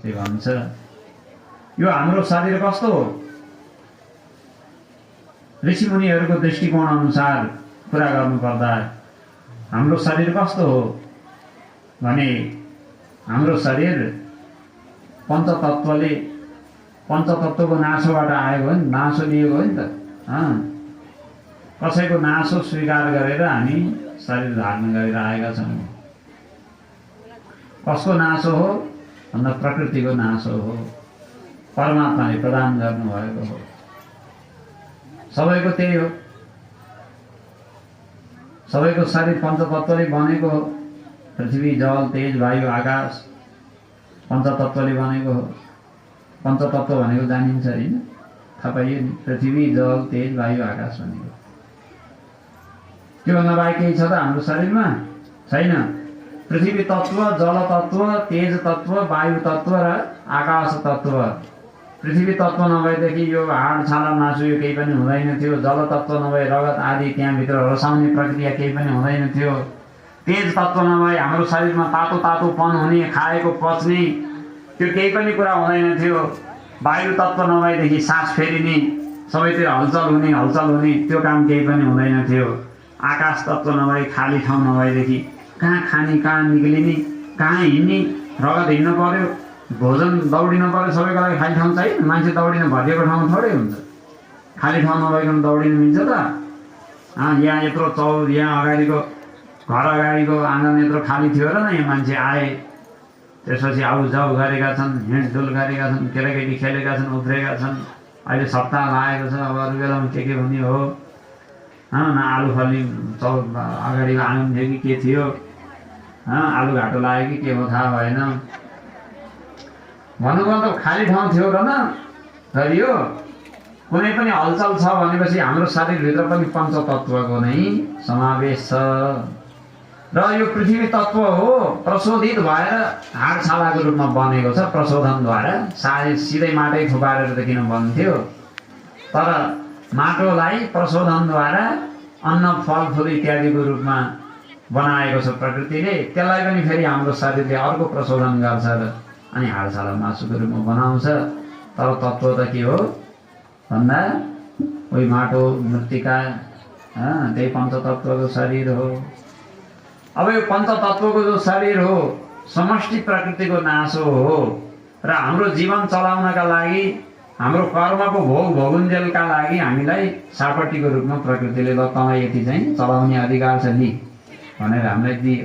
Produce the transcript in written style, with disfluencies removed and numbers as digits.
त्यही भन्छ यो हाम्रो शरीर कस्तो हो ऋषिमुनिहरूको दृष्टिकोण अनुसार कुरा गर्नुपर्दा हाम्रो शरीर कस्तो हो भने हाम्रो शरीर पञ्चतत्त्वको नासोबाट आएको हो नि नासो लिएको हो नि त कसैको नासो स्वीकार गरेर हामी शरीर धारण गरेर आएका छौँ कसको नासो हो भन्दा प्रकृतिको नासो हो परमात्माले प्रदान गर्नुभएको हो सबैको त्यही हो सबैको शरीर पञ्चतत्त्वले बनेको हो पृथ्वी जल तेज वायु आकाश पञ्चतत्त्वले बनेको हो पञ्चतत्त्व भनेको जानिन्छ हैन थाहा पाइयो नि पृथ्वी जल तेज वायु आकाश भनेको त्योभन्दा बाहेक केही छ त हाम्रो शरीरमा छैन पृथ्वी तत्त्व जल तत्त्व तेज तत्त्व वायु तत्त्व र आकाश तत्त्व पृथ्वी तत्त्व नभएदेखि यो हाड छाला मासु यो केही पनि हुँदैन थियो जल तत्त्व नभए रगत आदि त्यहाँभित्र रसाउने प्रक्रिया केही पनि हुँदैन थियो तेज तत्त्व नभए हाम्रो शरीरमा तातो तातोपन हुने खाएको पच्ने त्यो केही पनि कुरा हुँदैन थियो वायु तत्त्व नभएदेखि सास फेरिने सबैतिर हलचल हुने त्यो काम केही पनि हुँदैन थियो आकाश तत्त्व नभए खाली ठाउँ नभएदेखि कहाँ खाने कहाँ निक्लिने कहाँ हिँड्ने रगत हिँड्न पर्यो भोजन दौडिन पर्यो सबैको लागि खाली ठाउँ चाहियो मान्छे दौडिन भरिएको ठाउँ थोरै हुन्छ खाली ठाउँ नभइकन दौडिन मिल्छ त यहाँ यत्रो यहाँ अगाडिको घर अगाडिको आँगन यत्रो खाली थियो र न यहाँ मान्छे आए त्यसपछि आउजाउ गरेका छन् हिँडडुल गरेका छन् केटाकेटी खेलेका छन् उब्रेका छन् अहिले सप्ताह लागेको छ अब अरू बेलामा के हुने हो न आलु फल्ने अगाडिको आँगन थियो कि के थियो आलु घाटो लाग्यो कि के हो थाहा भएन भन्नुपर्दा खाली ठाउँ थियो र न तर यो कुनै पनि हलचल छ भनेपछि हाम्रो शरीरभित्र पनि पञ्चतत्त्वको नै समावेश छ र यो पृथ्वी तत्त्व हो प्रशोधित भएर हाड छालाको रूपमा बनेको छ प्रशोधनद्वारा सिधै माटै थुपारेर त किन बन्थ्यो तर माटोलाई प्रशोधनद्वारा अन्न फलफुल इत्यादिको रूपमा बनाएको छ प्रकृतिले त्यसलाई पनि फेरि हाम्रो शरीरले अर्को प्रशोधन गर्छ र अनि हाडछाला मासुको रूपमा बनाउँछ तर तत्त्व त के हो भन्दा उही माटो मृत्तिका त्यही पञ्चतत्त्वको शरीर हो अब यो पञ्चतत्त्वको जो शरीर हो समष्टि प्रकृतिको नासो हो र हाम्रो जीवन चलाउनका लागि हाम्रो कर्मको भोग भोगुन्जेलका लागि हामीलाई सापट्टिको रूपमा प्रकृतिले ल तँलाई यति चाहिँ चलाउने अधिकार छ नि भनेर हामीलाई दियो